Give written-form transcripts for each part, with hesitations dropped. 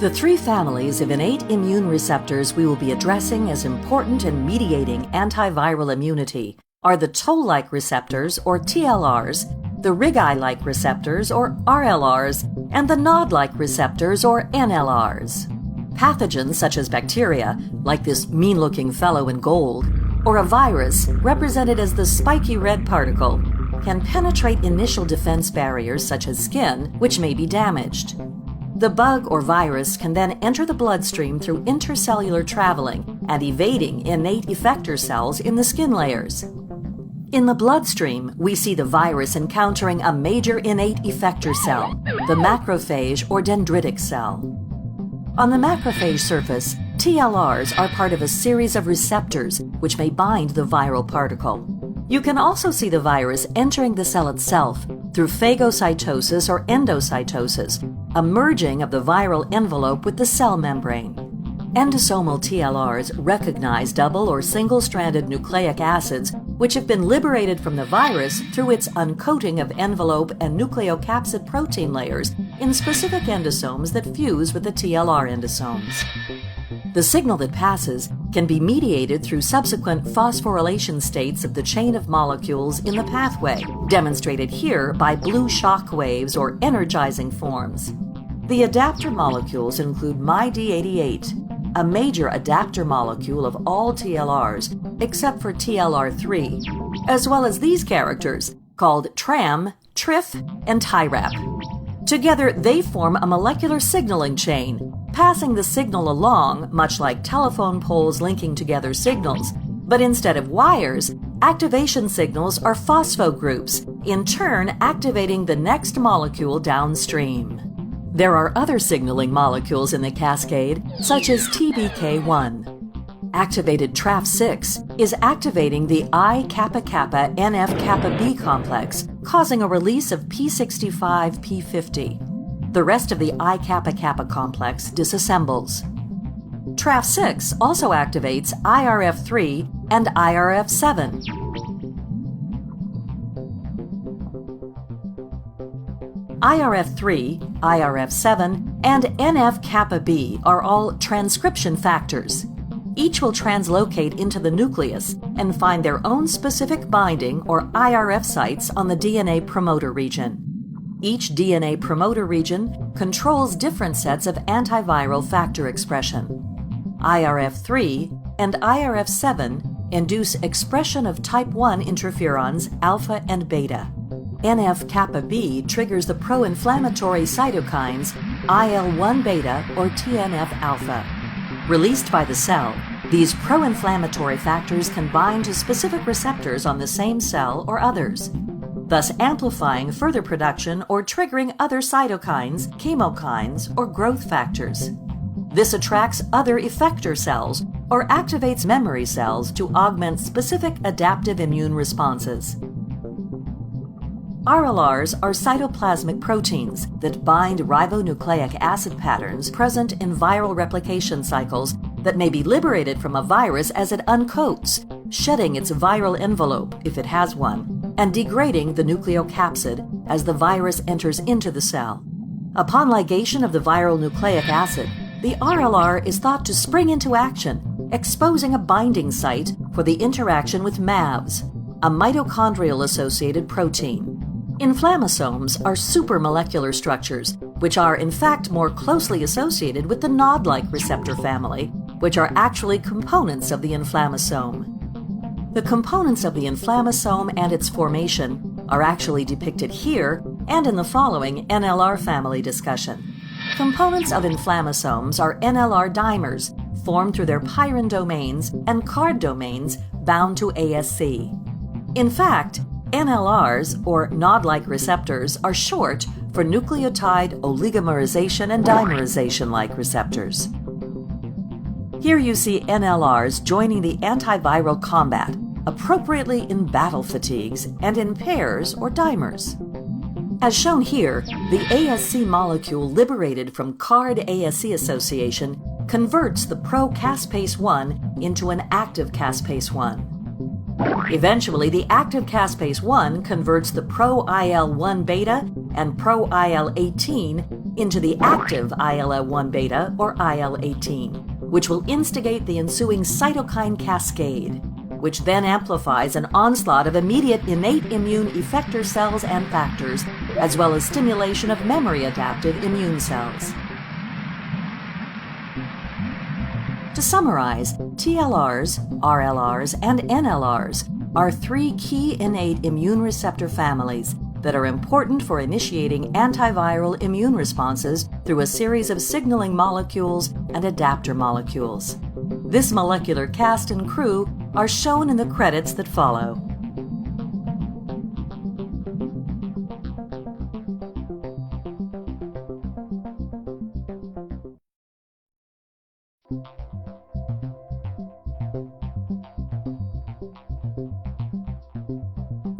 The three families of innate immune receptors we will be addressing as important in mediating antiviral immunity are the toll-like receptors, or TLRs, the Wrigg-like receptors, or RLRs, and the nod-like receptors, or NLRs. Pathogens such as bacteria, like this mean-looking fellow in gold, or a virus, represented as the spiky red particle, can penetrate initial defense barriers such as skin, which may be damaged. The bug or virus can then enter the bloodstream through intercellular traveling and evading innate effector cells in the skin layers. In the bloodstream, we see the virus encountering a major innate effector cell, the macrophage or dendritic cell. On the macrophage surface, TLRs are part of a series of receptors which may bind the viral particle. You can also see the virus entering the cell itself through phagocytosis or endocytosis, a merging of the viral envelope with the cell membrane. Endosomal TLRs recognize double or single-stranded nucleic acids which have been liberated from the virus through its uncoating of envelope and nucleocapsid protein layers in specific endosomes that fuse with the TLR endosomes. The signal that passes can be mediated through subsequent phosphorylation states of the chain of molecules in the pathway, demonstrated here by blue shock waves or energizing forms. The adapter molecules include MyD88, a major adapter molecule of all TLRs except for TLR3, as well as these characters called TRAM, TRIF, and TIRAP. Together, they form a molecular signaling chain, passing the signal along, much like telephone poles linking together signals. But instead of wires, activation signals are phosphogroups, in turn activating the next molecule downstream. There are other signaling molecules in the cascade, such as TBK1. Activated TRAF6 is activating the I-kappa-kappa NF-kappa-B complex, causing a release of P65P50. The rest of the I-kappa-kappa complex disassembles. TRAF6 also activates IRF3 and IRF7. IRF3, IRF7, and NF-kappa-B are all transcription factors. Each will translocate into the nucleus and find their own specific binding or IRF sites on the DNA promoter region. Each DNA promoter region controls different sets of antiviral factor expression. IRF3 and IRF7 induce expression of type 1 interferons alpha and beta. NF-kappa-B triggers the pro-inflammatory cytokines IL-1 beta or TNF-alpha. Released by the cell, these pro-inflammatory factors can bind to specific receptors on the same cell or others, thus amplifying further production or triggering other cytokines, chemokines, or growth factors. This attracts other effector cells or activates memory cells to augment specific adaptive immune responses. RLRs are cytoplasmic proteins that bind ribonucleic acid patterns present in viral replication cycles that may be liberated from a virus as it uncoats, shedding its viral envelope, if it has one, and degrading the nucleocapsid as the virus enters into the cell. Upon ligation of the viral nucleic acid, the RLR is thought to spring into action, exposing a binding site for the interaction with MAVs, a mitochondrial-associated protein. Inflammasomes are supramolecular structures, which are in fact more closely associated with the nod-like receptor family, which are actually components of the inflammasome. The components of the inflammasome and its formation are actually depicted here and in the following NLR family discussion. Components of inflammasomes are NLR dimers, formed through their pyrin domains and card domains bound to ASC. In fact, NLRs, or nod-like receptors, are short for nucleotide oligomerization and dimerization-like receptors. Here you see NLRs joining the antiviral combat, appropriately in battle fatigues and in pairs or dimers. As shown here, the ASC molecule liberated from card-ASC association converts the pro-caspase-1 into an active caspase-1. Eventually, the active caspase-1 converts the pro-IL-1 beta and pro-IL-18 into the active IL-1 beta or IL-18, which will instigate the ensuing cytokine cascade, which then amplifies an onslaught of immediate innate immune effector cells and factors, as well as stimulation of memory adaptive immune cells. To summarize, TLRs, RLRs, and NLRs are three key innate immune receptor families that are important for initiating antiviral immune responses through a series of signaling molecules and adapter molecules. This molecular cast and crew are shown in the credits that follow.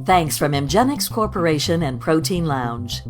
Thanks from Imgenix Corporation and Protein Lounge.